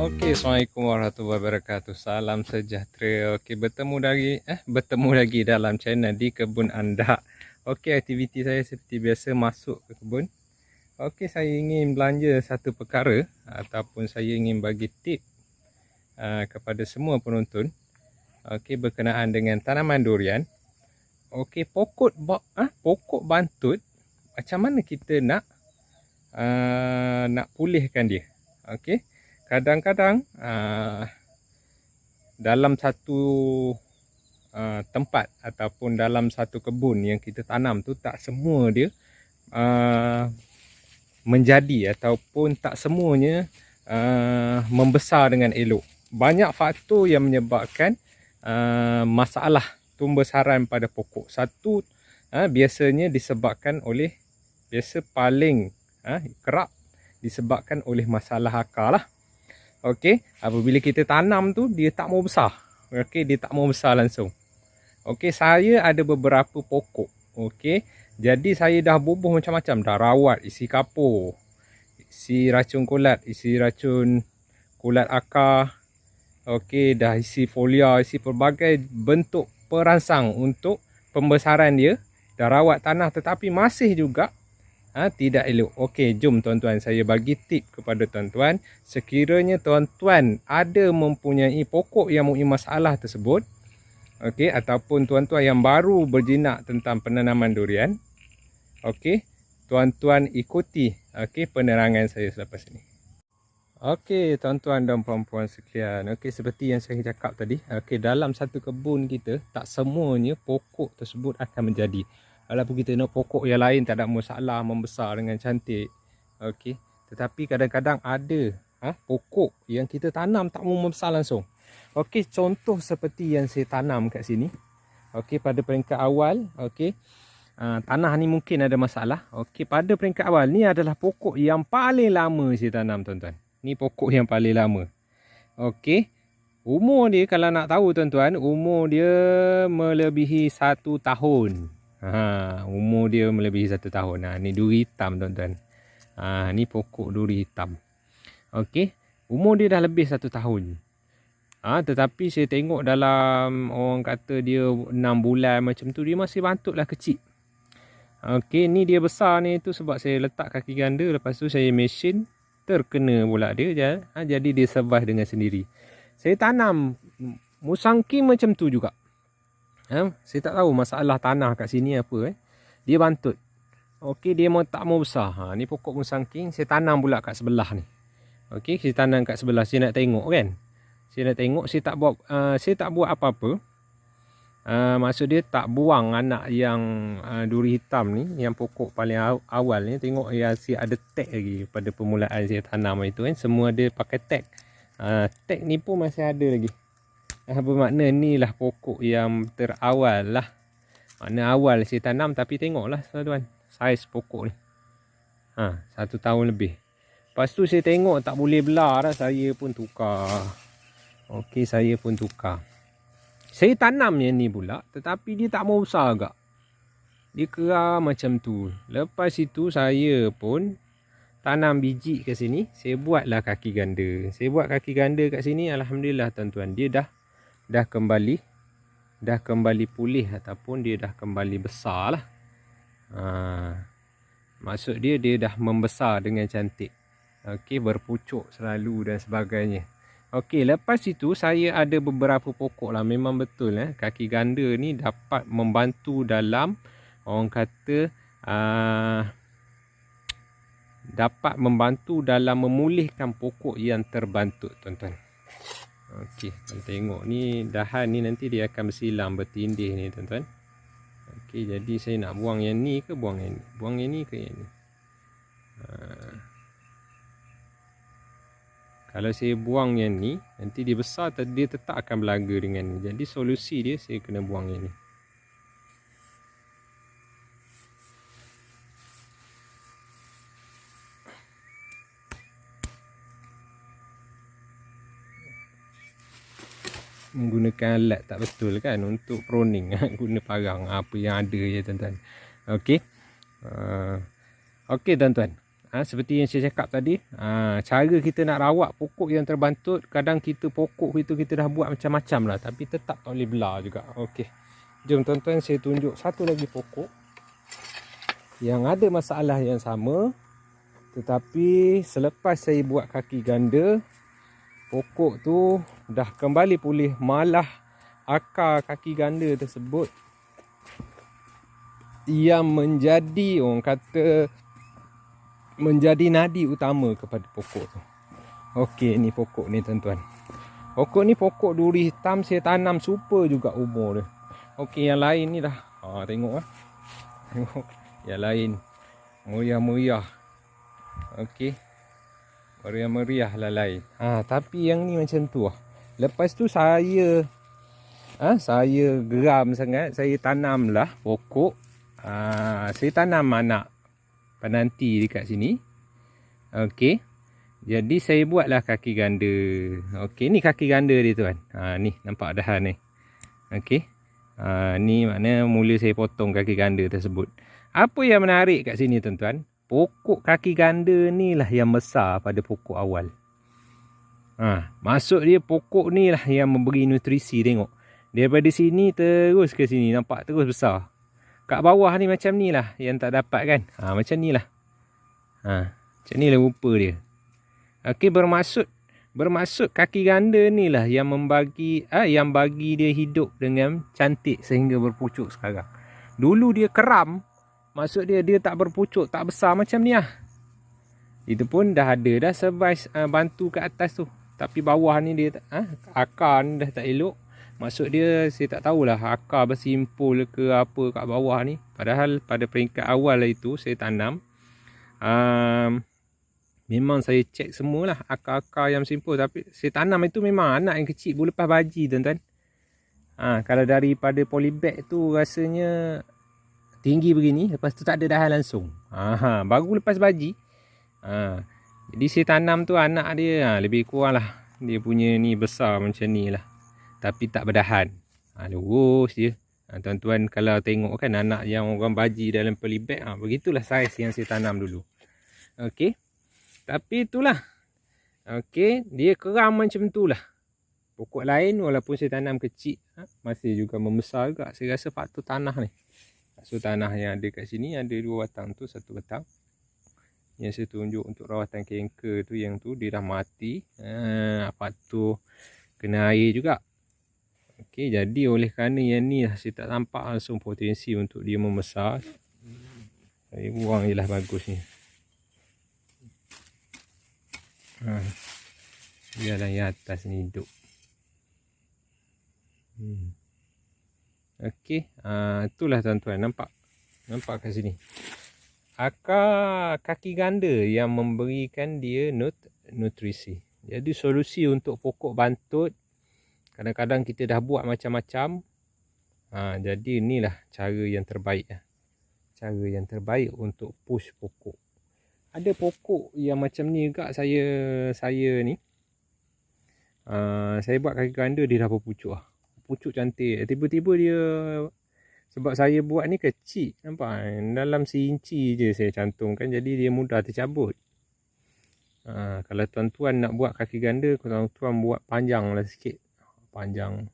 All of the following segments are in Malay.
Okey, Assalamualaikum warahmatullahi wabarakatuh. Salam sejahtera. Okey, bertemu lagi dalam channel Di Kebun Anda. Okey, aktiviti saya seperti biasa masuk ke kebun. Okey, saya ingin belanja satu perkara ataupun saya ingin bagi tip kepada semua penonton. Okey, berkenaan dengan tanaman durian. Okey, pokok bantut, macam mana kita nak pulihkan dia. Okey. Kadang-kadang dalam satu tempat ataupun dalam satu kebun yang kita tanam tu, tak semua dia menjadi ataupun tak semuanya membesar dengan elok. Banyak faktor yang menyebabkan masalah pembesaran pada pokok. Satu biasanya disebabkan oleh, paling kerap disebabkan oleh masalah akar lah. Okey, apabila kita tanam tu dia tak mau besar. Okey, dia tak mau besar langsung. Okey, saya ada beberapa pokok. Okey, jadi saya dah bubuh macam-macam, dah rawat, isi kapur, isi racun kulat, isi racun kulat akar. Okey, dah isi folia, isi pelbagai bentuk perangsang untuk pembesaran dia. Dah rawat tanah tetapi masih juga tidak elok. Okey, jom tuan-tuan, saya bagi tip kepada tuan-tuan. Sekiranya tuan-tuan ada mempunyai pokok yang mempunyai masalah tersebut, okey, ataupun tuan-tuan yang baru berjinak tentang penanaman durian, okey, tuan-tuan ikuti penerangan saya selepas ini. Okey, tuan-tuan dan puan-puan sekalian. Okey, seperti yang saya cakap tadi, okey, dalam satu kebun kita tak semuanya pokok tersebut akan menjadi. Walaupun kita nak pokok yang lain tak ada masalah, membesar dengan cantik. Okey, tetapi kadang-kadang ada pokok yang kita tanam tak mau membesar langsung. Okey, contoh seperti yang saya tanam kat sini. Okey, pada peringkat awal, okey, tanah ni mungkin ada masalah. Okey, pada peringkat awal ni adalah pokok yang paling lama saya tanam, tuan-tuan. Ni pokok yang paling lama. Okey, umur dia, kalau nak tahu tuan-tuan, umur dia melebihi 1 tahun. Umur dia melebihi 1 tahun. Ni duri hitam, tuan-tuan. Ni pokok duri hitam. Okey, umur dia dah lebih 1 tahun. Tetapi saya tengok dalam, orang kata dia 6 bulan macam tu, dia masih bantutlah kecil. Okey, ni dia besar ni tu sebab saya letak kaki ganda, lepas tu saya mesin, terkena pula dia. Jadi dia survive dengan sendiri. Saya tanam musangking macam tu juga. Saya tak tahu masalah tanah kat sini apa. Dia bantut. Okey, dia tak mau besar. Ni pokok musangking. Saya tanam pula kat sebelah ni. Okey, saya tanam kat sebelah. Saya nak tengok kan. Saya tak buat apa-apa. Maksud dia tak buang anak yang duri hitam ni, yang pokok paling awal ni. Tengok dia ada tag lagi pada permulaan saya tanam itu kan. Semua dia pakai tag. Tag ni pun masih ada lagi. Bermakna ni lah pokok yang terawal lah. Makna awal saya tanam, tapi tengoklah tuan-tuan, saiz pokok ni. 1 tahun lebih. Lepas tu saya tengok tak boleh belah dah, saya pun tukar. Okey, saya pun tukar. Saya tanam yang ni pula, tetapi dia tak mau besar agak. Dia keram macam tu. Lepas itu saya pun tanam biji kat sini. Saya buatlah kaki ganda. Saya buat kaki ganda kat sini. Alhamdulillah tuan-tuan, dia dah kembali pulih ataupun dia dah kembali besar lah. Maksud dia dah membesar dengan cantik. Okey, berpucuk selalu dan sebagainya. Okey, lepas itu saya ada beberapa pokok lah. Memang betul kaki ganda ni dapat membantu dalam, orang kata, dapat membantu dalam memulihkan pokok yang terbantut, tuan-tuan. Okey, tengok ni dahan ni nanti dia akan bersilam, bertindih ni, tuan-tuan. Okey, jadi saya nak buang yang ni ke buang yang ni? Buang yang ni ke yang ni? Kalau saya buang yang ni, nanti dia besar, dia tetap akan belaga dengan ni. Jadi solusi dia, saya kena buang yang ni. Menggunakan alat tak betul kan untuk pruning. Guna parang apa yang ada je, tuan-tuan. Okey. Okey, tuan-tuan. Seperti yang saya cakap tadi, cara kita nak rawat pokok yang terbantut, kadang pokok kita dah buat macam-macam lah, tapi tetap tak boleh belah juga. Okey, jom tuan-tuan saya tunjuk satu lagi pokok yang ada masalah yang sama, tetapi selepas saya buat kaki ganda, pokok tu dah kembali pulih, malah akar kaki ganda tersebut yang menjadi, orang kata, menjadi nadi utama kepada pokok tu. Okey, ni pokok ni tuan-tuan. Pokok ni pokok duri hitam, saya tanam super juga umur dia. Okey, yang lain ni dah. Tengok Tengok. Yang lain meriah-meriah. Okey. Meriah-meriah lah lain. Tapi yang ni macam tu lah. Lepas tu saya geram sangat, saya tanamlah pokok. Saya tanam anak penanti dekat sini. Okey. Jadi saya buatlah kaki ganda. Okey, ni kaki ganda dia tuan. Ni nampak dahan ni. Okey. Ni makna mula saya potong kaki ganda tersebut. Apa yang menarik kat sini tuan-tuan? Pokok kaki ganda ni lah yang besar pada pokok awal. Maksud dia pokok ni lah yang memberi nutrisi, tengok. Daripada sini terus ke sini, nampak terus besar. Kat bawah ni macam ni lah yang tak dapat kan. Macam ni lah. Macam ni lah rupa dia. Okey, bermaksud kaki ganda ni lah yang yang bagi dia hidup dengan cantik sehingga berpucuk sekarang. Dulu dia keram, maksud dia tak berpucuk, tak besar macam ni lah. Itu pun dah ada dah survive bantu kat atas tu. Tapi bawah ni dia akar ni dah tak elok. Maksud dia saya tak tahulah akar bersimpul ke apa kat bawah ni. Padahal pada peringkat awal itu saya tanam, memang saya cek semualah akar-akar yang simpul. Tapi saya tanam itu memang anak yang kecil baru lepas baji tuan-tuan. Kalau daripada polybag tu rasanya tinggi begini, lepas tu tak ada dahan langsung. Baru lepas baji. Jadi saya tanam tu anak dia lebih kurang lah. Dia punya ni besar macam ni lah. Tapi tak berdahan. Lurus je. Tuan-tuan kalau tengok kan anak yang orang baji dalam polybag, begitulah saiz yang saya tanam dulu. Okey. Tapi itulah. Okey, dia keram macam tu lah. Pokok lain walaupun saya tanam kecil, masih juga membesar juga. Saya rasa faktor tanah ni. So tanah yang ada kat sini ada 2 batang tu, 1 batang. Yang saya tunjuk untuk rawatan kanker tu, yang tu dia dah mati. Faktor kena air juga. Okey, jadi oleh kerana yang ni lah saya tak nampak langsung potensi untuk dia membesar. Saya buang je lah bagusnya. Biarlah yang atas ni hidup. Okey, itulah tuan-tuan, nampak kat sini. Akar kaki ganda yang memberikan dia nutrisi. Jadi solusi untuk pokok bantut, kadang-kadang kita dah buat macam-macam. Jadi inilah cara yang terbaik. Cara yang terbaik untuk push pokok. Ada pokok yang macam ni juga saya ni. Saya buat kaki ganda, dia dah berpucuk. Pucuk cantik. Tiba-tiba dia, sebab saya buat ni kecil, nampak dalam seinci je saya cantumkan, jadi dia mudah tercabut. Kalau tuan-tuan nak buat kaki ganda, tuan-tuan buat panjang lah sikit. Panjang.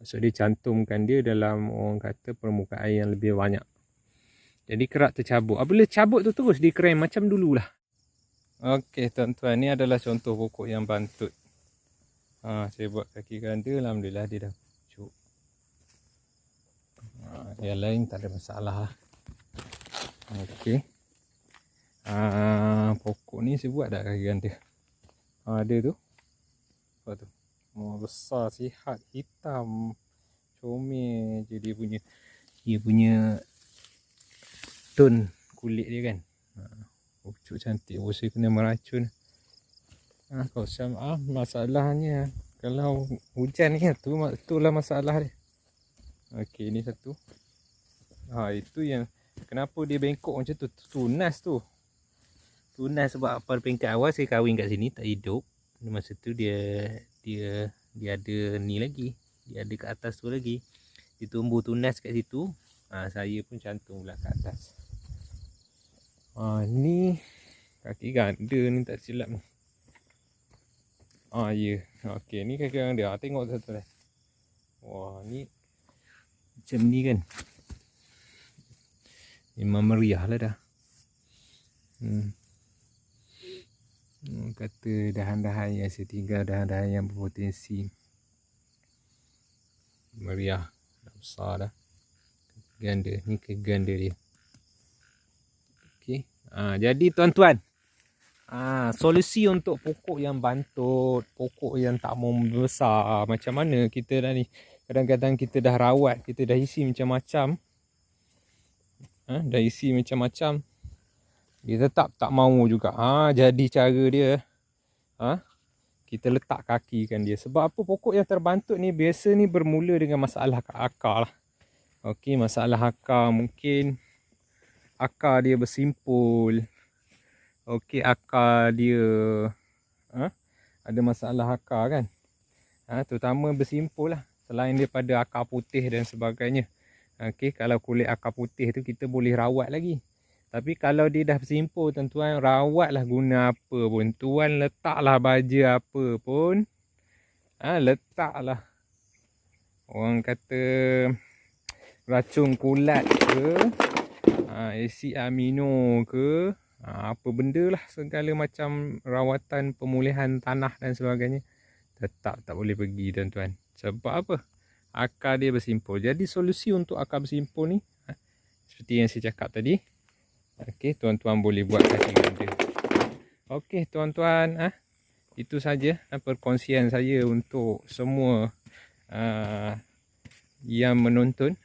Maksud dia cantumkan dia dalam, orang kata, permukaan yang lebih banyak. Jadi kerap tercabut. Apabila cabut tu terus dia krem macam dululah. Okey tuan-tuan, ni adalah contoh pokok yang bantut. Saya buat kaki ganda, alhamdulillah dia dah pucuk. Yang lain tak ada masalah. Okey. Pokok ni saya buat dah kaki ganda. Ada tu. Apa tu? Besar, sihat, hitam, comel je dia punya tone kulit dia kan. Pucuk cantik. Saya kena meracun. Masalahnya kalau hujan ni, itulah masalah dia. Okey, ni satu. Itu yang kenapa dia bengkok macam tu. Tunas tu. Tunas sebab pada peringkat awal saya kahwin kat sini tak hidup. Masa tu dia ada ni lagi. Dia ada kat atas tu lagi. Dia tumbuh tunas kat situ. Saya pun cantum pula kat atas. Ni Kaki ganda ni tak silap ni. Ya. Okey, ni kaki orang dia. Tengok satu ni. Wah, ni macam ni kan. Memang meriah lah dah. Kata dahan-dahan yang setinggal, dahan-dahan yang berpotensi. Meriah. Dah besar dah. Ganda. Ni kaki ganda dia. Okey. Jadi tuan-tuan. Solusi untuk pokok yang bantut, pokok yang tak mau membesar, macam mana kita dah ni. Kadang-kadang kita dah rawat, kita dah isi macam-macam. Dah isi macam-macam. Dia tetap tak mau juga. Jadi cara dia, kita letak kakikan dia. Sebab apa, pokok yang terbantut ni biasa ni bermula dengan masalah kat akar lah. Okey, masalah akar, mungkin akar dia bersimpul. Okey, akar dia ada masalah akar kan. Terutama bersimpul lah. Selain daripada akar putih dan sebagainya. Okey, kalau kulit akar putih tu kita boleh rawat lagi. Tapi kalau dia dah bersimpul, tuan-tuan, rawatlah guna apa pun. Tuan letaklah baja apa pun. Letaklah. Orang kata racun kulat ke, asid amino ke, apa benda lah, segala macam rawatan pemulihan tanah dan sebagainya, tetap tak boleh pergi, tuan-tuan. Sebab apa? Akar dia bersimpul. Jadi solusi untuk akar bersimpul ni, seperti yang saya cakap tadi, okey, tuan-tuan boleh buat kaki ganda. Okey, tuan-tuan, itu saja perkongsian saya untuk semua yang menonton.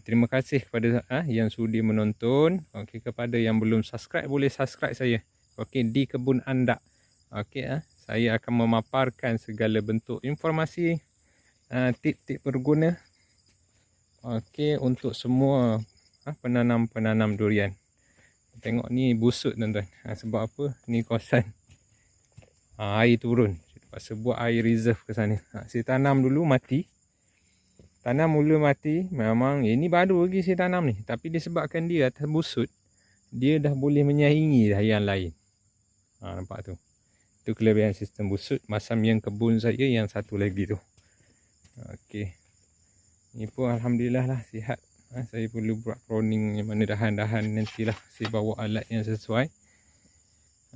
Terima kasih kepada yang sudi menonton. Okey, kepada yang belum subscribe, boleh subscribe saya. Okey, di Kebun Anda. Okey, saya akan memaparkan segala bentuk informasi, tip-tip berguna. Okey, untuk semua penanam-penanam durian. Tengok ni busut, tuan-tuan. Sebab apa? Ni kawasan air turun. Saya terpaksa buat air reserve ke sana. Saya tanam dulu mati. Tanam mula mati, memang ini baru lagi saya tanam ni. Tapi disebabkan dia atas busut, dia dah boleh menyaingi dah yang lain. Nampak tu. Itu kelebihan sistem busut. Macam yang kebun saya yang satu lagi tu. Okey. Ni pun alhamdulillah lah sihat. Saya perlu buat pruning yang mana dahan-dahan, nantilah saya bawa alat yang sesuai.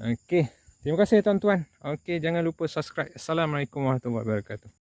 Okey. Terima kasih tuan-tuan. Okey, jangan lupa subscribe. Assalamualaikum warahmatullahi wabarakatuh.